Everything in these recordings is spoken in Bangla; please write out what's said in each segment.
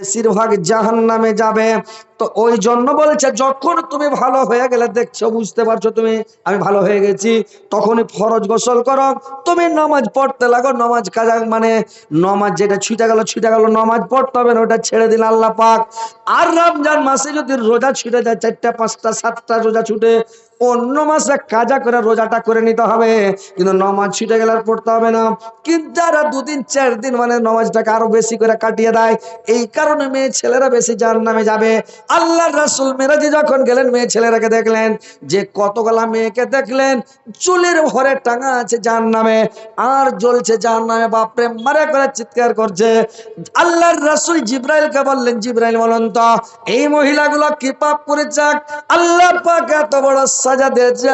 বেশিরভাগ জাহান্নামে যাবে। তো ওই জন্য বলছে যখন তুমি ভালো হয়ে গেলে, দেখছো বুঝতে পারছো তুমি আমি ভালো হয়ে গেছি, তখনই ফরজ গোসল করো, তুমি নামাজ পড়তে লাগো। নামাজ কাজা মানে নামাজ যেটা ছুটে গেল নামাজ পড়তে হবে না, ওটা ছেড়ে দিন আল্লাহ পাক। আর রমজান মাসে যদি রোজা ছুটে যায়, 4টা 5টা 7টা রোজা ছুটে, অন্য মাসে কাজা করে রোজাটা করে নিতে হবে, কিন্তু নামাজ ছুটে গেলে আর পড়তে হবে না। কিন্তু যারা 2 দিন 4 দিন মানে নামাজটাকে আরো বেশি করে কাটিয়ে দেয়, এই কারণে মেয়ে ছেলেরা বেশি জাহান্নামে যাবে। আল্লাহর রাসূল মেরাজে যখন গেলেন, মেয়ে ছেলেরাকে দেখলেন যে কতগুলা মেয়েকে দেখলেন চুলের ভরে টাঙা আছে জাহান্নামে, আর জ্বলছে জাহান্নামে, বাপরে মারে করে চিৎকার করছে। আল্লাহর রাসূল জিবরাইলকে বললেন, জিবরাইল বলেন তো এই মহিলাগুলো কি পাপ করেছে আল্লাহ পাক এত বড় সাজা দিয়েছে?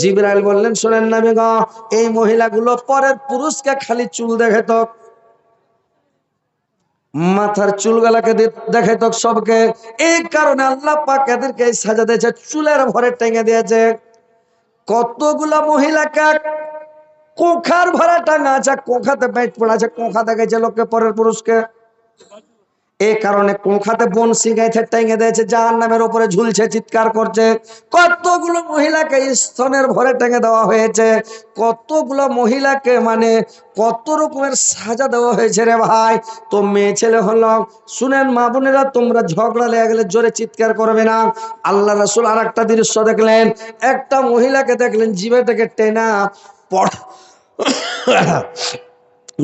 জিবরাইল বললেন, শুনেন নবী গো, এই মহিলাগুলো পরের পুরুষকে খালি চুল দেখে তো, মাথার চুলগুলাকে দেখে তো সবকে, এই কারণে আল্লাহ পাক এদেরকে এই সাজা দিয়েছে, চুলের ভরে টেঙে দিয়েছে। কতগুলা মহিলাকে কোখার ভরা টাঙা আছে, কোখাতে পেট পড়া আছে, কোখা দেখেছে লোককে পরের পুরুষকে, এই কারণে কোখাতে বনশি গাইতে টেঙে দিয়েছে, জাহান্নামের উপরে ঝুলছে, চিৎকার করছে। কতগুলো মহিলাকে স্তনের ভরে টেঙে দেওয়া হয়েছে, কতগুলো মহিলাকে মানে কত রকমের সাজা দেওয়া হয়েছে রে ভাই। তো মেয়ে ছেলে হলো, শুনেন মা বোনেরা, তোমরা ঝগড়া লেগে গেলে জোরে চিৎকার করবে না। আল্লাহ রাসূল আর একটা দৃশ্য দেখলেন, একটা মহিলাকে দেখলেন জিভেটাকে টেনা পড়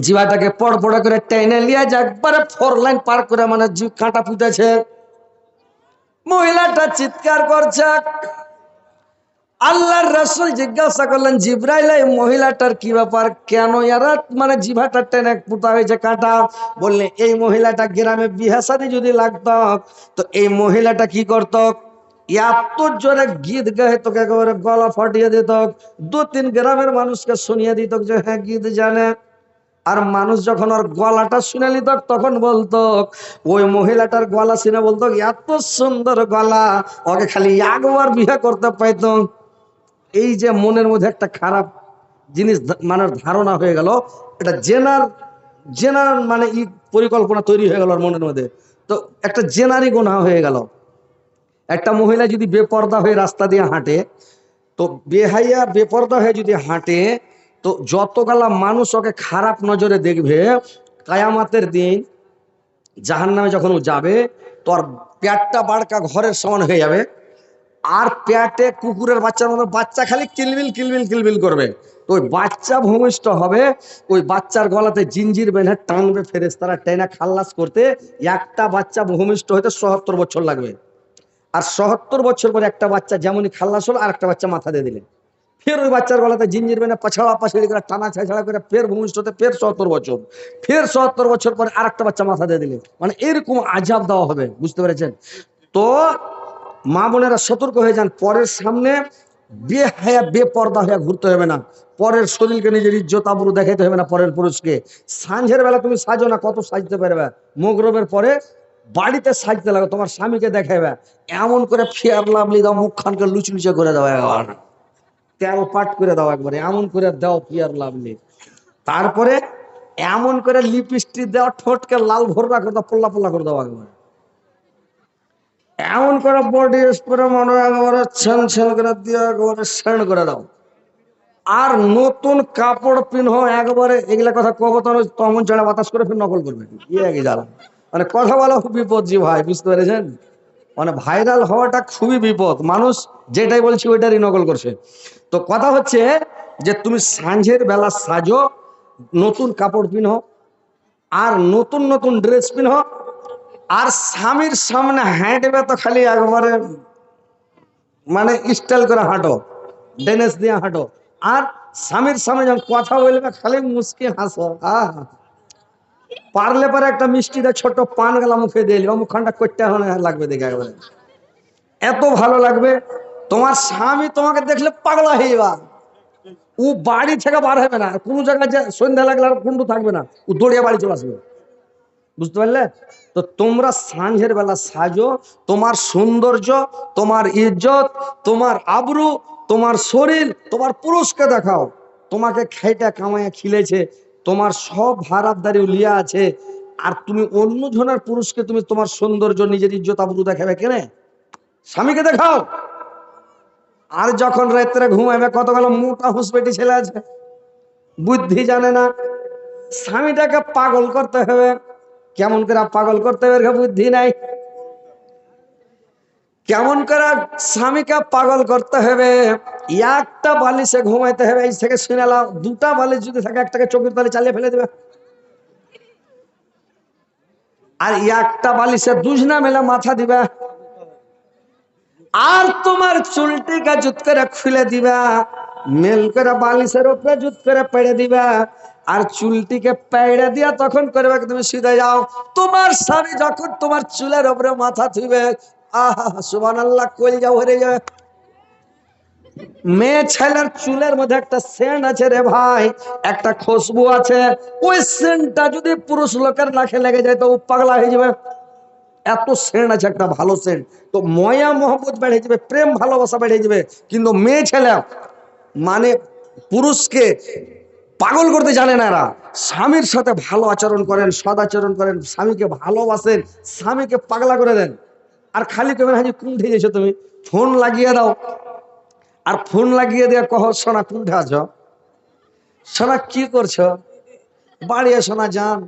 জিভাটাকে পড় পড় করে টেনে লিয়ে যে একবারে 4 লাইন পার করে মানে জিভ কাঁটা ফুটেছে। মহিলাটা চিৎকার করছে। আল্লাহর রাসূল জিজ্ঞাসা করলেন, জিবরাইল এই মহিলাটার কি ব্যাপার, কেন এরা মানে জিভাটা টেনে ফুটা হয়েছে কাঁটা? বললে এই মহিলাটা গ্রামে বিয়ে শাদী যদি লাগতো, তো এই মহিলাটা কি করতো, এত জোরে গীত গায়ে তোকে একেবারে গলা ফাটিয়ে দিত, 2-3 গ্রামের মানুষকে শুনিয়ে দিত যে হ্যাঁ গীত জানে। আর মানুষ যখন ওর গলাটা শুনে নিত, তখন বলতো, ওই মহিলাটার গলা শুনে বলতো এত সুন্দর গলা, ওকে খালি একবার বিয়ে করতে পাইতো। এই যে মনের মধ্যে একটা খারাপ জিনিস মানে ধারণা হয়ে গেল, এটা জেনার জেনার মানে পরিকল্পনা তৈরি হয়ে গেল ওর মনের মধ্যে। তো একটা জেনারি গুনাহ হয়ে গেল। একটা মহিলা যদি বেপর্দা হয়ে রাস্তা দিয়ে হাঁটে, তো বেহাইয়া বেপর্দা হয়ে যদি হাঁটে, তো যতগুলা মানুষ ওকে খারাপ নজরে দেখবে, কায়ামাতের দিন জাহান্নামে যখন ও যাবে, তো আর পেটটা বাড়কা ঘরের সমান হয়ে যাবে, আর পেটে কুকুরের বাচ্চার মতো বাচ্চা খালি কিলবিল কিলবিল কিলবিল করবে। তো ওই বাচ্চা ভূমিষ্ঠ হবে, ওই বাচ্চার গলাতে জিঞ্জির বেঁধে টানবে ফেরেশতারা, টেনে খাল্লাস করতে। একটা বাচ্চা ভূমিষ্ঠ হতে ৭৭ বছর লাগবে। আর ৭৭ বছর পরে একটা বাচ্চা যেমনই খাল্লাস হলো, আর একটা বাচ্চা মাথা দিয়ে দিলেন, ফের ওই বাচ্চার গলাতে জিঞ্জির বেঁধে পাছাড়া পাছাড়ি করে টানা ছাড়া করে ফের ভূমিষ্ঠ হতে ফের ৭০ বছর, ফের ৭০ বছর পরে আর একটা বাচ্চা মাথা দিয়ে দিলেন। মানে এরকম আজাব দেওয়া হবে, বুঝতে পেরেছেন? তো মা বোনেরা সতর্ক হয়ে যান, পরের সামনে বেহায়া বেপর্দা হয়ে ঘুরতে হবে না, পরের শরীরকে নিজের ইজ্জত আবরু দেখাইতে হবে না পরের পুরুষকে। সাঁঝের বেলা তুমি সাজো না, কত সাজতে পারবে, মোগরবের পরে বাড়িতে সাজতে লাগো, তোমার স্বামীকে দেখাবে, এমন করে ফেয়ার লাভলি দাও, মুখখানকে লুচলুচে করে দাও, একবার তেল পাট করে দাও, একবারে এমন করে দাও ফেয়ার লাভলি, তারপরে এমন করে লিপস্টিক দাও, ঠোঁটকে লাল ভররা করে দাও, পোল্লা পোল্লা করে দাও, একবার এমন করে বডি স্প্রে মনে একেবারে ছেন ছেন করে দিয়ে একেবারে সেন্ড করে দাও। আর নতুন কাপড় পিনহো, একবারে এগুলা কথা কব তখন চড়া বাতাস করে ফির নকল করবে, ইয়ে জ্বালা। মানে কথা বলা খুব বিপদ জি ভাই, বুঝতে পেরেছেন? মানে ভাইরাল হওয়াটা খুবই বিপদ, মানুষ যেটাই বলছি ওইটারই নকল করছে। তো কথা হচ্ছে যে তুমি সাঁঝের বেলা সাজো, নতুন কাপড় পিনহো, আর নতুন নতুন ড্রেস পিনহো, আর স্বামীর সামনে হাঁটবে তো খালি একবারে মানে স্টাইল করে হাঁটো, ডেনেস দিয়ে হাঁটো। আর স্বামীর সামনে যখন কথা বলবে খালি মুস্কি হাসো। পারলে পরে একটা মিষ্টিটা ছোট পান গেলা মুখে দিয়ে মুখখানটা করতে লাগবে দেখে, একবারে এত ভালো লাগবে। তোমার স্বামী তোমাকে দেখলে পাগলা হয়ে যাবা, ও বাড়ি থেকে বার হবে না, কোনো জায়গায় যে সন্ধ্যা লাগলে আর কুন্ডু থাকবে না, ও দৌড়িয়ে বাড়ি চলে আসবে, বুঝতে পারলে? তো তোমরা সাঁঝের বেলা সাজো, তোমার সৌন্দর্য, তোমার ইজ্জত, তোমার আবরু, তোমার শরীর, তোমার পুরুষকে দেখাও, তোমাকে খাইটা কামাইয়া খিলেছে, তোমার সব ভাড়াদারি লিয়া আছে, আর তুমি অন্য জনের পুরুষকে তুমি তোমার সৌন্দর্য নিজের ইজ্জত আবরু দেখাবে কেনে? স্বামীকে দেখাও। আর যখন রাত্রে ঘুমাবে কতগুলো মোটা হুসপেটি ছেলে আছে, বুদ্ধি জানে না, স্বামীটাকে পাগল করতে হবে। কেমন করে পাগল করতে হবে? বুদ্ধি নাই। কেমন করে স্বামীকে পাগল করতে হবে? একটা বালিশে ঘুমাইতে হবে। এই থেকে শুনে নাও, দুটা বালিশ যদি থাকে একটাকে চোখের তলে চালিয়ে ফেলে দেবে। আর একটা বালিশে দুজনা মেলে মাথা দিবা। আর তোমার চুলটিকে জুত করে খুলে দিবা, মেল করে বালিশের উপরে জুত করে পেড়ে দিবা। আর চুলটিকে পেড়ে দিয়া তখন করবে তুমি সিধে যাও। তোমার স্বামী যখন তোমার চুলের উপরে মাথা থুইবে, আহা সুবহানাল্লাহ, কলিজা ভরে যাবে। মেয়ে ছেলের চুলের মধ্যে একটা সেন্ট আছে রে ভাই, একটা খুশবু আছে। ওই সেন্টটা যদি পুরুষ লোকের নাকে লেগে যায় তো ও পাগলা হয়ে যাবে। এত সেন্ট আছে, একটা ভালো সেন্ট। তো ময়া মোহব্বত বেড়ে যাবে, প্রেম ভালোবাসা বেড়ে যাবে। কিন্তু মেয়ে ছেলে মানে পুরুষকে পাগল করতে জানে না। এরা স্বামীর সাথে ভালো আচরণ করেন, সদ আচরণ করেন, স্বামীকে ভালোবাসেন, স্বামীকে পাগলা করে দেন। আর খালি কেমন হাজি কুণ্ঠে গেছো তুমি, ফোন লাগিয়ে দাও। আর ফোন লাগিয়ে দিয়ে কহ, সোনা কুণ্ঠে আছো, সোনা কি করছো, বাড়ি এসো না যান,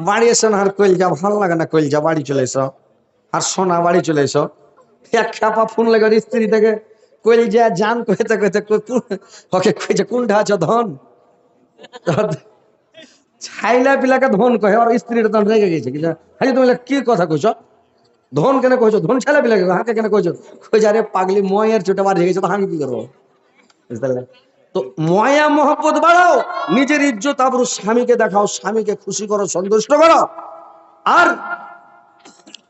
বাড়ি এসো না। আর কইল যা ভালো লাগে না, কইল যা বাড়ি চলে এসো। আর সোনা বাড়ি চলে এসো। এক খাপা ফোন লাগে স্ত্রী থেকে, কইল যা যান কইতে কইতে ওকে কইছে কুণ্ঠে আছো ধন। ছাইলা পিলাকে ধন কহে, আর স্ত্রীটা তখন রেগে গেছে। হাজি তুমি কি কথা কইছো, ধন কেন কইছো, ধন ছাইলা পিলাকে হাঁকে কেন কইছো? কইছে আরে পাগলি, ময়ের চোটে বাড়ি গেছে তো আমি কি করবো? বুঝতে পারলে? তো ময়া মোহব্বত বাড়াও, নিজের ইজ্জত আবরু স্বামীকে দেখাও, স্বামীকে খুশি করো, সন্তুষ্ট করো। আর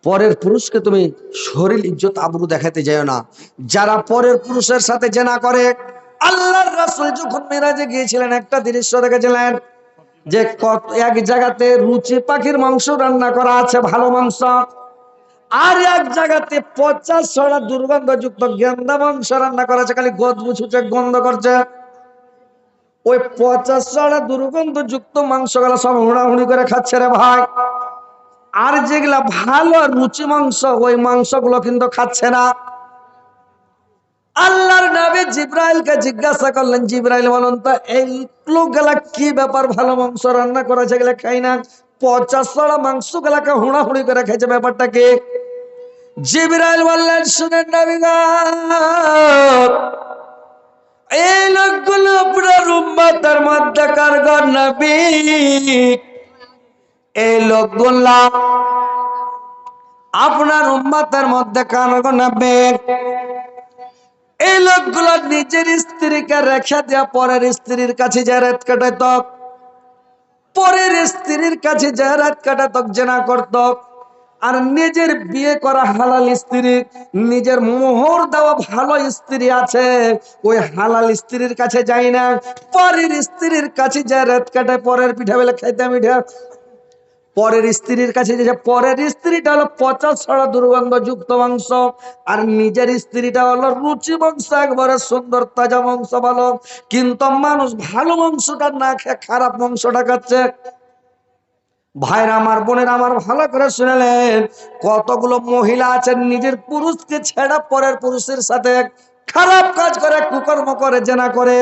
পরের পুরুষকে তুমি শরীর ইজ্জত আবরু দেখাতে যাও না। যারা পরের পুরুষের সাথে জেনা করে, আল্লাহর রাসূল যখন মিরাজে গিয়েছিলেন একটা দৃশ্য দেখেছিলেন যে এক জায়গাতে রুচি পাখির মাংস রান্না করা আছে, ভালো মাংস। আর এক জায়গাতে 50 ছড়া দুর্গন্ধযুক্ত গেন্দা মাংস রান্না করা আছে, খালি গদবুছুচে গন্ধ করছে। ওই 50 ছড়া দুর্গন্ধযুক্ত মাংসগুলো সব হুড়াহুড়ি করে খাচ্ছে রে ভাই। আর যেগুলা ভালো রুচি মাংস, ওই মাংসগুলো কিন্তু খাচ্ছে না। আল্লাহর নবী জিব্রাইলকে জিজ্ঞাসা করলেন, জিব্রাইল বলুন তো এই লোকগুলা কি ব্যাপার, ভালো মাংস রান্না করেছে গেলে খাই না, 50 ছড়া মাংস গুলাকে হুড়াহুড়ি করে খাইছে, ব্যাপারটা কি? জিব্রাইল বললেন, শুনেন নবী গো, এই লোকগুলো আপনার উম্মতের মধ্যকার গো নবী, এই লোকগুলা আপনার উম্মতের মধ্যে কার গো নবী, এই লোকগুলো নিজের স্ত্রীকে রেখে দেয়া পরের স্ত্রীর কাছে যায় রাত কাটাইত, পরের স্ত্রীর কাছে যায় রাত কাটাইত, জেনা করত। আর নিজের বিয়ে করা হালাল স্ত্রী, নিজের মোহর দেওয়া ভালো স্ত্রী আছে, ওই হালাল স্ত্রীর কাছে যায় না, পরের স্ত্রীর কাছে যায় রাত কাটায়, পরের পিঠা বেলা খাইতে মিঠা। পরের স্ত্রীর কাছে যে পরের স্ত্রীটা হলো 50 ছড়া দুর্গন্ধযুক্ত মাংস, আর নিজের স্ত্রীটা হলো রুচি মাংস, একবারে সুন্দর তাজা মাংস ভালো। কিন্তু মানুষ ভালো মাংসটা না খেয়ে খারাপ মাংসটা খাচ্ছে। ভাইরা আমার, বোনের আমার, ভালো করে শুনলেন, কতগুলো মহিলা আছেন নিজের পুরুষকে ছেড়া পরের পুরুষের সাথে খারাপ কাজ করে, কুকর্ম করে, জেনা করে।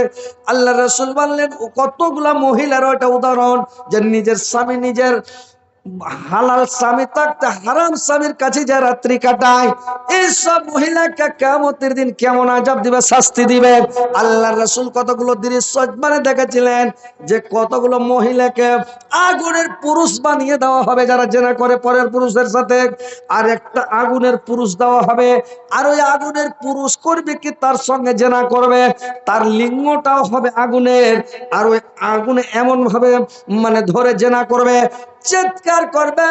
আল্লাহ রাসূল বললেন কতগুলা মহিলার ওটা উদাহরণ, যে নিজের স্বামী, নিজের হালাল স্বামী থাকতে হারাম স্বামীর কাছে যে রাত্রি কাটায়, এইসব মহিলাকে কিয়ামতের দিন কেমন আযাব দিবে, শাস্তি দিবে। আল্লাহর রাসূল কতগুলো দৃশ্য মানে দেখেছিলেন, যে কতগুলো মহিলাকে আগুনের পুরুষ বানিয়ে দেওয়া হবে যারা জেনা করে পরের পুরুষের সাথে, আর একটা আগুনের পুরুষ দেওয়া হবে। আর ওই আগুনের পুরুষ করবে কি, তার সঙ্গে জেনা করবে, তার লিঙ্গটাও হবে আগুনের। আর ওই আগুনে এমন ভাবে মানে ধরে জেনা করবে, চিৎকার করবে,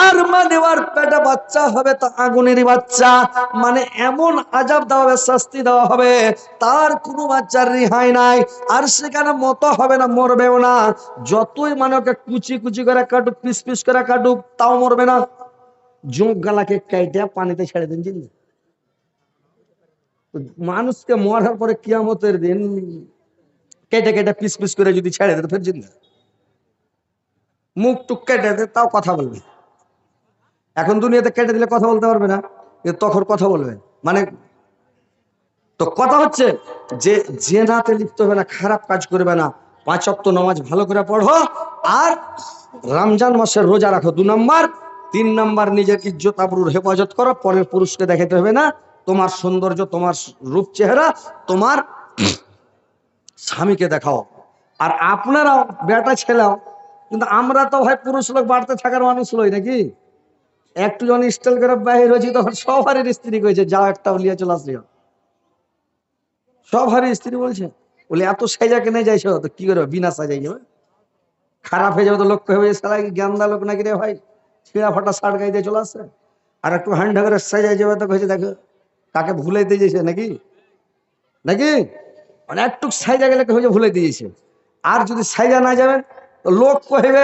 আর মানে ওর পেটে বাচ্চা হবে তো আগুনেরই বাচ্চা। মানে এমন আযাব দেওয়া হবে, শাস্তি দেওয়া হবে, তার কোনো বাচ্চার রেহাই নাই। আর সেখানে মতো হবে না, মরবেও না। যতই মানে ওকে কুচি কুচি করে কাটুক, পিস পিস করে কাটুক, তাও মরবে না। জোঁক গালাকে কেটে পানিতে ছেড়ে দিন, জিন্দা। মানুষকে মরার পরে কিয়ামতের দিন কেটে কেটে পিস পিস করে যদি ছেড়ে দেয়, ফের জিন্দা। মুখ টুক কেটে দে তাও কথা বলবে। এখন দুনিয়াতে কেটে দিলে কথা বলতে পারবে না, কিন্তু তখন কথা বলবে। মানে তো কথা হচ্ছে যে জেনাতে লিপ্ত হবে না, খারাপ কাজ করবে না, 5 ওয়াক্ত নামাজ ভালো করে পড়ো, আর রমজান মাসের রোজা রাখো 2 নাম্বার। 3 নাম্বার নিজের ইজ্জত আবরুর হেফাজত করো, পরের পুরুষকে দেখাতে হবে না। তোমার সৌন্দর্য, তোমার রূপ চেহারা, তোমার স্বামীকে দেখাও। আর আপনারাও বেটা ছেলেও, কিন্তু আমরা তো ভাই পুরুষ লোক বাড়তে থাকার মানুষ লই নাকি। একটু যখন স্টাইল করে বাহির হয়েছি তখন সবারই স্ত্রী কয়েছে যাও একটা লিয়ে চলে আসলিও। সব হারি স্ত্রী বলছে, বলে এত সাজা কেনে যাইছো, তো কি করবে, বিনা সাজাই যাবে, খারাপ হয়ে যাবে তো লক্ষ্য হয়ে সালা জ্ঞানদা লোক নাকি রে ভাই, ছিঁড়া ফাটা শার্ট গাইতে চলে আসছে। আর একটু হ্যান্ড করে সাজাই যাবে তো কইছে দেখো কাকে ভুলাইতে যেছে নাকি, নাকি মানে একটু সাইজা গেলে হয়েছে ভুলাইতে যেছে। আর যদি সাইজা না যাবেন তো লোক কহিবে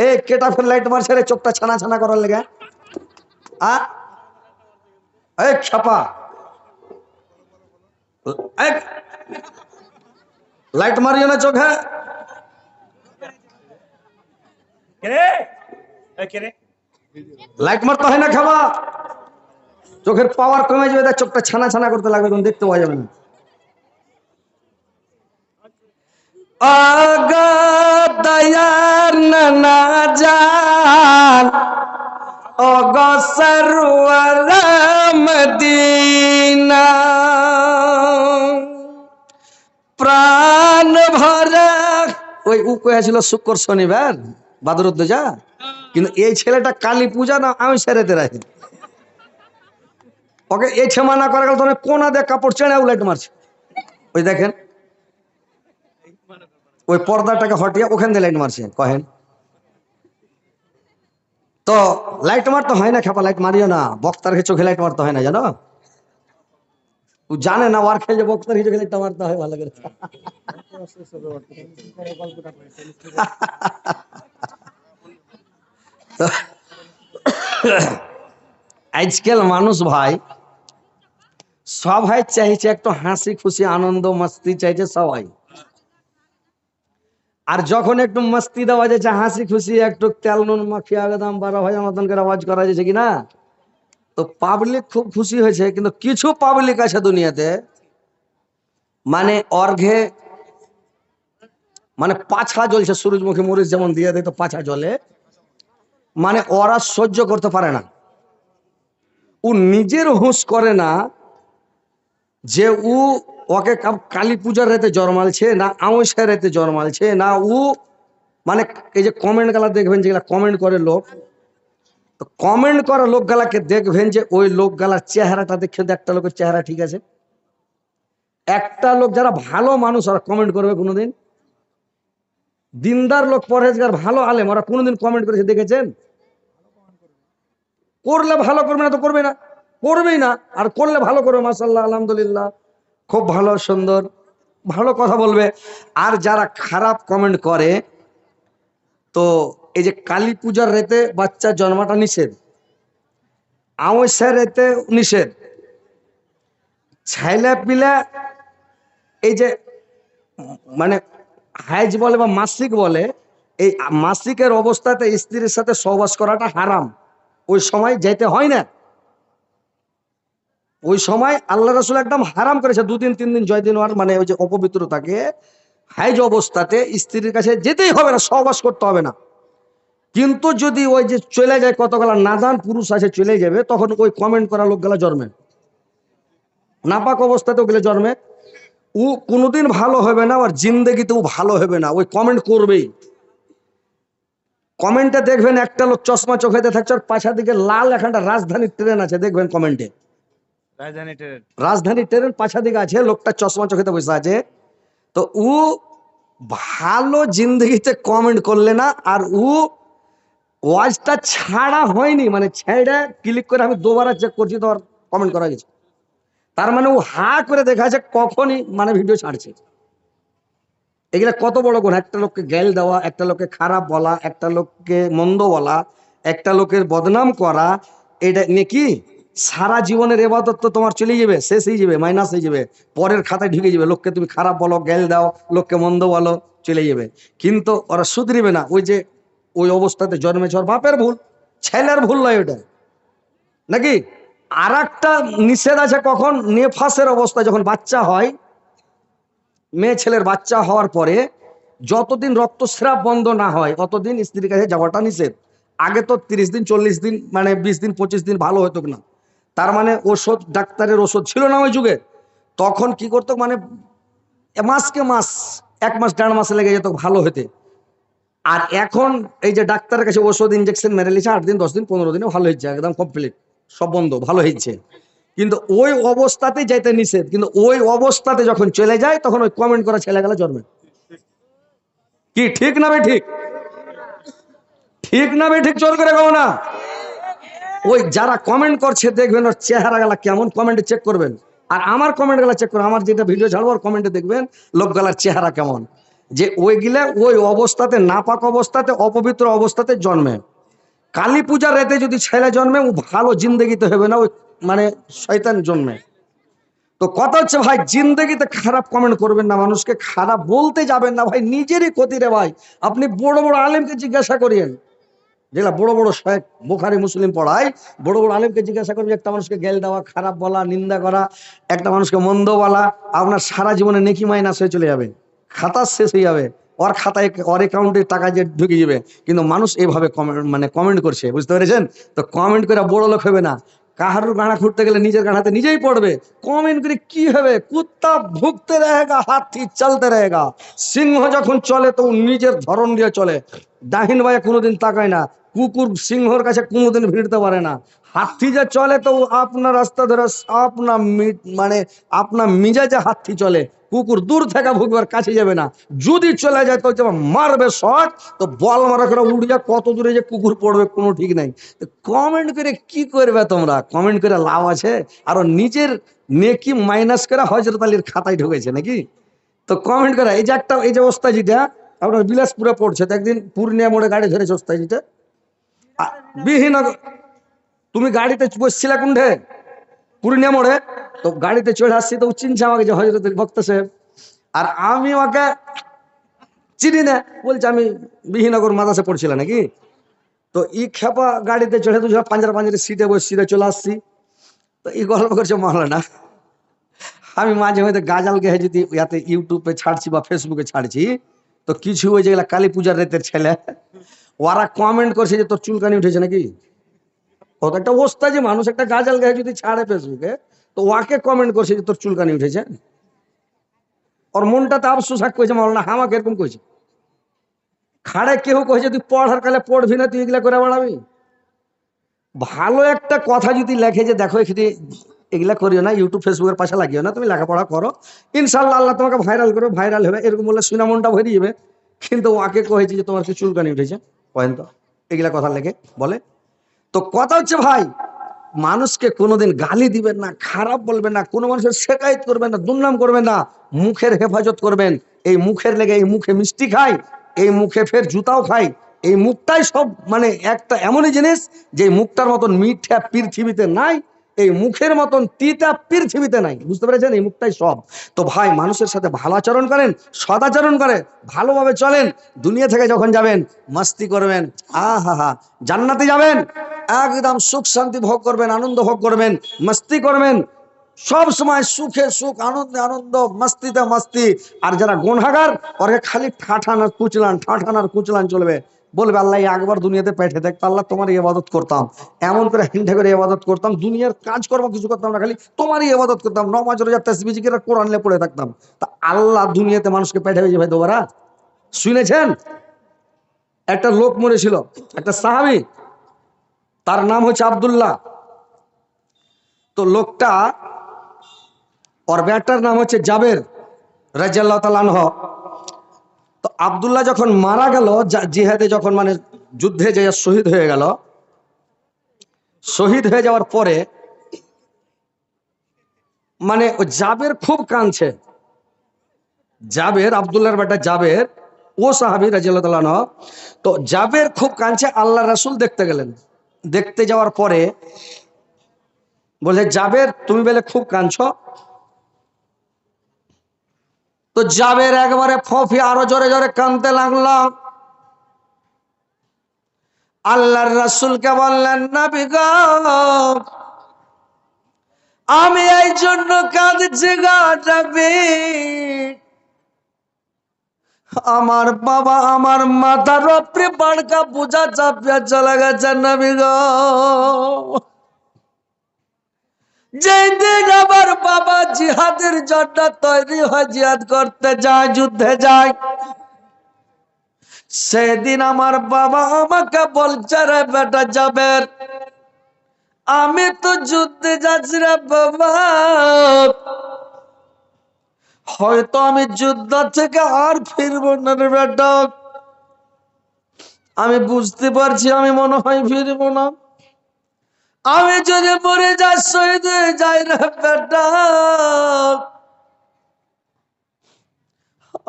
এ কেটা ফের লাইট মারছে রে, চোখটা ছানা ছানা করার লেগে। আর এই ছাপা লাইট মারিও না চোখে, লাইট মারতে হয় না খাবা, চোখের পাওয়ার কমে যাবে, তার চোখটা ছানা ছানা করতে লাগবে, তখন দেখতে পাওয়া যাবে না। দয়ার না জান অগসরওয়ার মদিনা প্রাণ ভরা। ওই কয়েছিল শুক্র শনিবার বাদরুদ্দোজা, কিন্তু এই ছেলেটা কালী পূজা না আমি সেরেতে রাখি, ওকে এই ছেমানা করা গেল তখন কোনা দিয়ে কাপড় চেড়ে লাইট মারছে। ওই দেখেন ওই পর্দাটাকে হটিয়ে ওখান দিয়ে লাইট মারছে কহেন তো। লাইট মারতে হয় না খেপা, লাইট মারিও না, বক্তার চোখে লাইট মারতে হয় না জানো, ও জানে না ওয়ার খেয়ে যে বক্তার চোখে লাইটটা মারতে হয় ভালো করে। আজকাল মানুষ ভাই সবাই চাইছে একটু হাসি খুশি আনন্দ মস্তি চাইছে সবাই। আর যখন একটু মস্তি দেওয়া যাচ্ছে, হাসি খুশি একটু তেল নুন মাখিয়ে একদম 12 ভাইয়ের মতন করে আওয়াজ করা যাচ্ছে কিনা, তো পাবলিক খুব খুশি হয়েছে। কিন্তু কিছু পাবলিক আছে দুনিয়াতে মানে অর্ঘে মানে পাছা জ্বলছে, সূর্যমুখী মরিচ যেমন দিয়ে দেয় তো পাছা জ্বলে, মানে ওরা সহ্য করতে পারে না। ও নিজের হুঁশ করে না যে ওকে কালী পূজার রাতে জন্মালছে না আমাবস্যার রাতে জন্মালছে না ও, মানে এই যে কমেন্ট গালা দেখবেন যেগুলা কমেন্ট করে লোক, তো কমেন্ট করা লোক গালাকে দেখবেন যে ওই লোক গালার চেহারাটা দেখে একটা লোকের চেহারা ঠিক আছে। একটা লোক যারা ভালো মানুষ ওরা কমেন্ট করবে কোনোদিন, দিনদার লোক পরহেজগার ভালো আলেম ওরা কোনোদিন কমেন্ট করেছে দেখেছেন? করলে ভালো করবে না তো করবে না, করবেই না। আর করলে ভালো করবে, মাশাআল্লাহ আলহামদুলিল্লাহ খুব ভালো সুন্দর ভালো কথা বলবে। আর যারা খারাপ কমেন্ট করে, তো এই যে কালী পূজার রাতে বাচ্চা জন্মাটা নিষেধ, আমাবস্যার রাতে নিষেধ, ছেলে পিলে এই যে মানে হাইজ বলে বা মাসিক বলে, এই মাসিকের অবস্থাতে স্ত্রীর সাথে সহবাস করাটা হারাম, ওই সময় যেতে হয় না। ওই সময় আল্লাহ রাসূল একদম হারাম করেছে, 2 দিন 3 দিন জয়দিন আর মানে ওই যে অপবিত্র থাকে হাইজ অবস্থাতে স্ত্রীর কাছে যেতেই হবে না, সহবাস করতে হবে না। কিন্তু যদি ওই যে চলে যায় কতগুলা নাদান পুরুষ আছে চলে যাবে, তখন ওই কমেন্ট করা লোকগুলা জন্মে, নাপাক অবস্থাতে ওগুলো জন্মে, ও কোনোদিন ভালো হবে না, আর জিন্দেগিতেও ভালো হবে না, ওই কমেন্ট করবেই। কমেন্টে দেখবেন একটা লোক চশমা চোখেতে থাকছে, আর পাশা দিকে লাল এখানটা রাজধানী ট্রেন আছে, দেখবেন কমেন্টে রাজধানী ট্রেন পাশা দিকে আছে, লোকটা চশমা চোখেতে বসে আছে। তো ও ভালো জিন্দগিতে কমেন্ট করলে না, আর ও ওয়াজটা ছাড়া হয়নি, মানে ছেড়ে ক্লিক করে আমি 2বার চেক করছি তো কমেন্ট করা গেছে। তার মানে ও হা করে দেখা আছে কখনই মানে ভিডিও ছাড়ছে। এগুলা কত বড় গুণ, একটা লোককে গ্যাল দেওয়া, একটা লোককে খারাপ বলা, একটা লোককে মন্দ বলা, একটা লোকের বদনাম করা, এটা নাকি সারা জীবনের এবাদত তো তোমার চলে যাবে, শেষ হয়ে যাবে, মাইনাস হয়ে যাবে, পরের খাতায় ঢুকে যাবে। লোককে তুমি খারাপ বলো, গ্যাল দাও, লোককে মন্দ বলো, চলে যাবে, কিন্তু ওরা শুধরিবে না। ওই যে ওই অবস্থাতে জন্মেছে, ওর বাপের ভুল, ছেলের ভুল নয় ওটা, নাকি? আর একটা নিষেধ আছে কখন, নেফাসের অবস্থা, যখন বাচ্চা হয়, মেয়ে ছেলের বাচ্চা হওয়ার পরে যতদিন রক্তস্রাব বন্ধ না হয় অতদিন স্ত্রীর কাছে যাওয়াটা নিষেধ। আগে তো 30 দিন 40 দিন মানে 20 দিন 25 দিন ভালো হতো না, তার মানে ওষুধ, ডাক্তারের ওষুধ ছিল না ওই যুগে। তখন কি করতো, মানে মাসকে মাস, 1 মাস 1.5 মাস লেগে যেত ভালো হতে। আর এখন এই যে ডাক্তারের কাছে ওষুধ ইঞ্জেকশন মেরে নিচ্ছে, 8 দিন 10 দিন 15 দিনে ভালো হচ্ছে, একদম কমপ্লিট, সব বন্ধ, ভালো হচ্ছে। কিন্তু ওই অবস্থাতে যাইতে নিষেধ, কিন্তু ওই অবস্থাতে যখন চলে যায় তখন ওই কমেন্ট করা ছেলেগুলো জন্মে। কি ঠিক না ভাই? ঠিক, ঠিক না ভাই? ঠিক, জোর করে কও না। ওই যারা কমেন্ট করছে দেখবেন ওর চেহারা গেলা কেমন, কমেন্টে চেক করবেন। আর আমার কমেন্ট গুলা চেক করবেন, আমার যেটা ভিডিও ছাড়বো ওর কমেন্টে দেখবেন লোকগুলার চেহারা কেমন, যে ওইগুলা ওই অবস্থাতে, নাপাক অবস্থাতে, অপবিত্র অবস্থাতে জন্মে। কালী পূজার রাতে যদি ছেলে জন্মে ও ভালো জিন্দগিতে হবে না, ওই মানে শয়তান জন্মে। তো কথা হচ্ছে ভাই, জিন্দগিতে খারাপ কমেন্ট করবেন না, মানুষকে খারাপ বলতে যাবেন না ভাই, নিজেরই ক্ষতি রে ভাই। আপনি বড় বড় আলেমকে জিজ্ঞাসা করিয়েন, যেগুলা বড় বড় শেখ বুখারী মুসলিম পড়ায়, বড় বড় আলেমকে জিজ্ঞাসা করবে, একটা মানুষকে গেল দেওয়া, খারাপ বলা, নিন্দা করা, একটা মানুষকে মন্দ বলা, আপনার সারা জীবনে নেকি মাইনাস হয়ে চলে যাবে, খাতা শেষ হয়ে যাবে, ওর খাতায় ওর অ্যাকাউন্টে টাকা যে ঢুকে যাবে। কিন্তু মানুষ এইভাবে কমেন্ট, মানে কমেন্ট করছে, বুঝতে পেরেছেন? তো কমেন্ট করে বড় লোক হবে না, কাহারুর গাঁড়া খুঁড়তে গেলে নিজের গাঁড়াতে নিজেই পড়বে। কমেন্ট করে কি হবে? কুত্তা ভুগতে रहेगा, হাতি চলতে रहेगा। সিংহ যখন চলে তো নিজের ধরন দিয়ে চলে, ডাহিন ভাইয়া কোনোদিন তাকায় না, কুকুর সিংহর কাছে কোনোদিন ভিড়তে পারে না। হাতি যে চলে তো আপনার রাস্তা ধরে আপনার মানে আপনার মিজাজে হাতি চলে, কুকুর দূর থেকে ভুগবার কাছে যাবে না, যদি চলে যায় তো মারবে শট, তো বল মারা করে উড়িয়া কত দূরে যে কুকুর পড়বে কোনো ঠিক নাই। তো কমেন্ট করে কি করবে তোমরা? কমেন্ট করে লাভ আছে? আরো নিজের নেকি মাইনাস করে হযরত আলীর খাতায় ঢুকেছে নাকি? তো কমেন্ট করে, এই যে একটা, এই যে ওস্তাজিটা আপনার বিলাসপুরে পড়ছে, তো একদিন পূর্ণিয়া মোড়ে গাড়ি ধরেছে ওস্তাজিটা, বিহিনগর। তুমি গাড়িতে বসছিলে কোনঠে? পূর্ণিয়া মোড়ে। তো গাড়িতে চড়ে আসছি, তো ও চিনছে আমাকে যে হযরত আলী বক্তা সাহেব। আর আমি ওকে চিনি না, বলছে আমি বিহিনগর মাদ্রাসা পড়ছিলাম নাকি। তো ই খেপা গাড়িতে চড়ে তো পাঞ্জারা পাঞ্জারে সিটে বসে সিটে চলে আসছি। তো এই গল্প করছে মাওলানা, আমি মাঝে মধ্যে গাজাল গেহে যদি ইয়াতে ইউটিউবে ছাড়ছি বা ফেসবুকে ছাড়ছি, তো কিছু ওই যেগুলা কালী পূজার রাতের ছেলে, ওরা কমেন্ট করছে যে তোর চুলকানি উঠেছে নাকি। কত একটা অবস্থা, যে মানুষ একটা গাজাল গায়ে যদি ছাড়ে ফেসবুকে, তো ওকে কমেন্ট করছে যে তোর চুলকানি উঠেছে। ওর মনটাতে আফসোস করেছে মাওলানা, আমাকে এরকম কইছে। খাড়ে কেউ কইছে তুই পড়ার কালে পড়বি না, তুই এগুলা করে বেড়াবি। ভালো একটা কথা যদি লেখে যে দেখো এখানে এগুলা করিও না, ইউটিউব ফেসবুকের পাশে লাগিও না, তুমি লেখাপড়া করো, ইনশাল্লাহ আল্লাহ তোমাকে ভাইরাল করবে, ভাইরাল হবে, এরকম বললে শুনে মনটা ভরে যাবে। কিন্তু ওকে কয়েছে যে তোমার কি চুলকানি উঠেছে, কয়েন তো এগুলা কথা লেগে বলে। তো কথা হচ্ছে ভাই, মানুষকে কোনোদিন গালি দিবেন না, খারাপ বলবেন না, কোনো মানুষের শেকায়ত করবেন না, দুর্নাম করবেন না, মুখের হেফাজত করবেন। এই মুখের লেগে, এই মুখে মিষ্টি খাই, এই মুখে ফের জুতাও খাই। এই মুখটাই সব, মানে একটা এমনই জিনিস যে মুখটার মতন মিঠা পৃথিবীতে নাই, এই মুখের মতন তিতা পৃথিবীতে নাই, বুঝতে পেরেছেন? এই মুখটাই সব। তো ভাই, মানুষের সাথে ভালো আচরণ করেন, সদাচরণ করে ভালোভাবে চলেন। দুনিয়া থেকে যখন যাবেন মস্তি করবেন, আহা হা, জান্নাতে যাবেন, একদম সুখ শান্তি ভোগ করবেন, আনন্দ ভোগ করবেন, মস্তি করবেন, সব সময় সুখে সুখ, আনন্দে আনন্দ, মস্তিতে মস্তি। আর যারা গুনাহগার, ওরে খালি ঠাঠানার কুচলান, ঠাঠানার কুচলান চলবে। বলবে আল্লাহ একবার দুনিয়াতে পেটে দেখতো, আল্লাহ তোমারই ইবাদত করতাম, এমন করে হিংসা করে ইবাদত করতাম, দুনিয়ার কাজকর্ম কিছু করতাম না, খালি তোমারই ইবাদত করতাম, নামাজ রোজা তাসবিহ জিকির কোরআন নিয়ে পড়ে থাকতাম। তা আল্লাহ দুনিয়াতে মানুষকে পেটে ভেজে ভাই দোবারা শুনেছেন? একটা লোক মরেছিল, একটা সাহাবী, তার নাম হচ্ছে আব্দুল্লাহ। তো লোকটা, ওর বেটার নাম হচ্ছে জাবের রাদিয়াল্লাহু তাআলা আনহু। তো আব্দুল্লাহ যখন মারা গেল, জিহাদে যখন মানে যুদ্ধে যে শহীদ হয়ে গেল, শহীদ হয়ে যাওয়ার পরে মানে ও জাবের খুব কাঁদছে। জাবের, আব্দুল্লাহর বেটা জাবের, ও সাহাবী রাদিয়াল্লাহু তাআলা আনহু। তো জাবের খুব কাঁদছে, আল্লাহ রাসূল দেখতে গেলেন। দেখতে যাওয়ার পরে বলে, জাবের তুমি বলে খুব কাঁদছো? তো জাবের একবারে ফফি আরো জোরে জোরে কাঁদতে লাগলো। আল্লাহর রাসূলকে বললেন, নবী গো, আমি এই জন্য কাঁদছি গো নবী, আমার বাবা আমার মাথার উপরে বাড়কা বোঝা চাপিয়ে চলে গেছে নবী গো। যেদিন আমার বাবা জিহাদের জন্য তৈরি হয়, জিহাদ করতে যায়, যুদ্ধে যায়, সেদিন আমার বাবা আমাকে বলছে, রে বেটা জাবের, আমি তো যুদ্ধে যাচ্ছি রে বাবা, হয়তো আমি যুদ্ধ থেকে আর ফিরবো না রে বেটা, আমি বুঝতে পারছি আমি মনে হয় ফিরবো না, আমি যদি মরে যাই, শহীদ হয়ে যাই রে বেটা,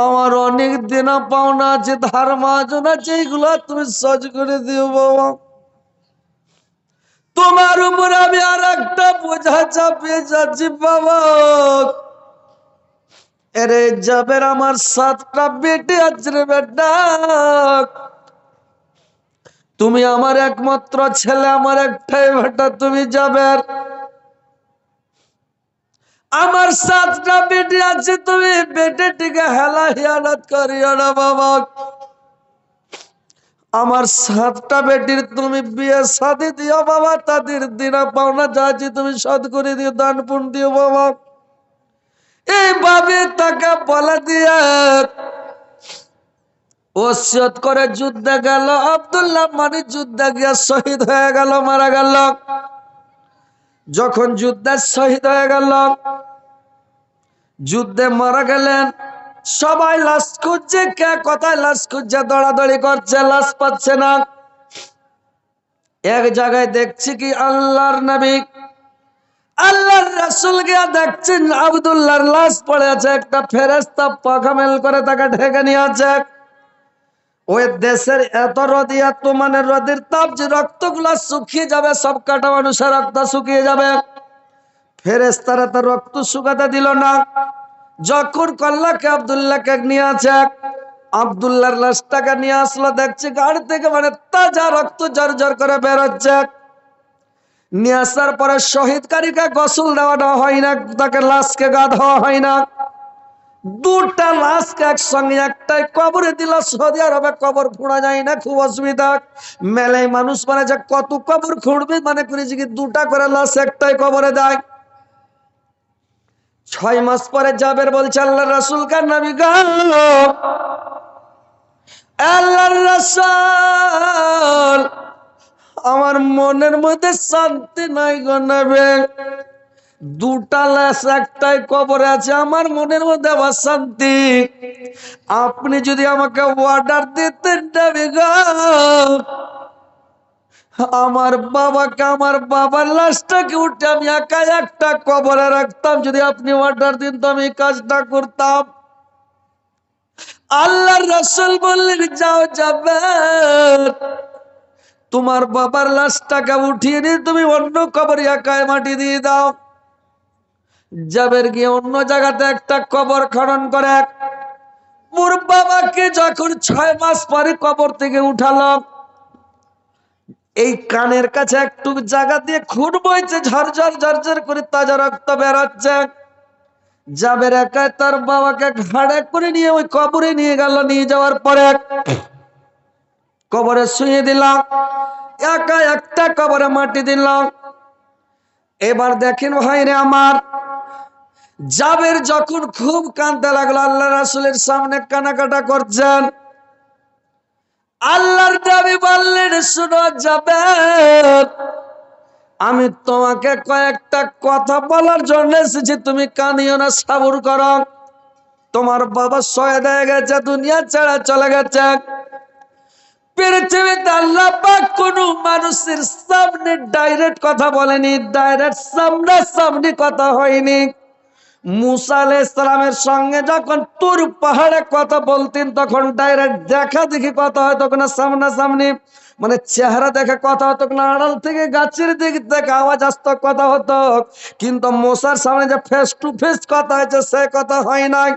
আমার অনেক দেনা পাওনা আছে, ধার মাজন আছে, এইগুলো তুমি সহজ করে দিও বাবা, তোমার উপর আমি আর একটা বোঝা চাপিয়ে যাচ্ছি বাবা। এরে জাবের, আমার 7টা বেটে আছে রে বেটা, তুমি আমার একমাত্র ছেলে, আমার একটাই বেটা তুমি জাবের, আমার 7টা বেটি আছে, তুমি বেটেটিকে হেলা হিয়ানত করিও না বাবা, আমার 7টা বেটির তুমি বিয়ে শাদী দিও বাবা, তাদের দিনা পাওনা যা আছে তুমি শোধ করে দিও, দান পুণ্য দিও বাবা। এইভাবে তাকে বলে দিয়ে ওসিয়ত করে যুদ্ধে গেল আব্দুল্লাহ, মানে যুদ্ধে গিয়ে শহীদ হয়ে গেল, মারা গেল। যখন যুদ্ধে শহীদ হয়ে গেল, যুদ্ধে মারা গেলেন, সবাই লাশ খুঁজছে, কে কোথায় লাশ খুঁজছে, দৌড়াদৌড়ি করছে, লাশ পাচ্ছে না। এক জায়গায় দেখছি কি আল্লাহর নবী, আল্লাহর রাসূল গিয়া দেখছেন আব্দুল্লাহর লাশ পড়ে আছে, একটা ফেরেশতা পাখা মেল করে তাকে ঢেকে নিয়ে আছে। ওই দেশের এত রোদ, এত মানে রোদের তাপ যে রক্তগুলা শুকিয়ে যাবে, সব কাটা মানুষের রক্ত শুকিয়ে যাবে, ফেরেশতারা তার রক্ত শুকাতে দিল না। যখন কল্লাকে আব্দুল্লাহকে নিয়ে আছে, আব্দুল্লাহর লাশটাকে নিয়ে আসলো, দেখছে গাড়ি থেকে মানে তাজা রক্ত ঝরঝর করে বেরোচ্ছে। নিয়ে আসার পরে শহীদকারীকে গোসল দেওয়ানো হয় না, তাকে লাশকে গা ধোয়া হয় না, 2টা লাশকে একসঙ্গে একটাই কবরে দিল। সৌদি আরবে কবর খোঁড়া যায় না, খুব অসুবিধা, মেলে মানুষ মানে যে কত কবর খুঁড়বে, মানে করেছে কি 2টা করে লাশ একটাই কবরে দেয়। 6 মাস পরে জাবের বলছে, আল্লাহর রাসূল কার নবী গো, আল্লাহর রাসূল, আমার মনের মধ্যে শান্তি নাই গো নবী, 2টা লাশ একটাই কবরে আছে, আমার মনের মধ্যে অশান্তি, আপনি যদি আমাকে অর্ডার দিতেন নবী গো, আমার বাবাকে, আমার বাবার লাশটাকে উঠে আমি একা একটা কবরে রাখতাম, যদি আপনি অর্ডার দিন তো আমি কাজটা করতাম। আল্লাহর রাসূল বললেন, যাও যাবে, তোমার বাবার লাশটাকে উঠিয়ে নিয়ে তুমি অন্য কবরে একাই মাটি দিয়ে দাও। জাবের গিয়ে অন্য জায়গাতে একটা কবর খনন করে, মোর বাবাকে যখন 6 মাস পরে কবর থেকে উঠালো, এই কানের কাছে একটু জায়গা দিয়ে খুন বইছে, ঝরঝর ঝরঝর করে তাজা রক্ত বেরোচ্ছে। জাবের একাই তার বাবাকে ঘাড়ে করে নিয়ে ওই কবরে নিয়ে গেল, নিয়ে যাওয়ার পরে কবরে শুয়ে দিলাম, একা একটা কবরে মাটি দিলাম। এবার দেখেন ভাইরে আমার, জাবের যখন খুব কাঁদতে লাগলো, আল্লাহ রাসূলের সামনে কানাকাটা করছেন, আল্লাহর নবী বললেন, শুনো জাবের, আমি তোমাকে কয়েকটা কথা বলার জন্য এসেছি, তুমি কাঁদিও না, সবর করো। তোমার বাবা শহীদ হয়ে গেছে, দুনিয়া ছেড়ে চলে গেছে। পৃথিবীতে আল্লাহ পাক কোন মানুষের সামনে ডাইরেক্ট কথা বলেনি, ডাইরেক্ট সামনাসামনি কথা হয়নি। মুসা আলাইহিস সালামের সঙ্গে যখন তুর পাহাড়ে কথা বলতেন, তখন ডাইরেক্ট দেখা দেখি কথা হয়, তখন সামনাসামনি মানে চেহারা দেখে কথা হতো না, আড়াল থেকে গাছের দিক থেকে আওয়াজ আসতো, কথা হতো। কিন্তু মুসার সামনে যে ফেস টু ফেস কথা হয়েছে, সে কথা হয় নাই।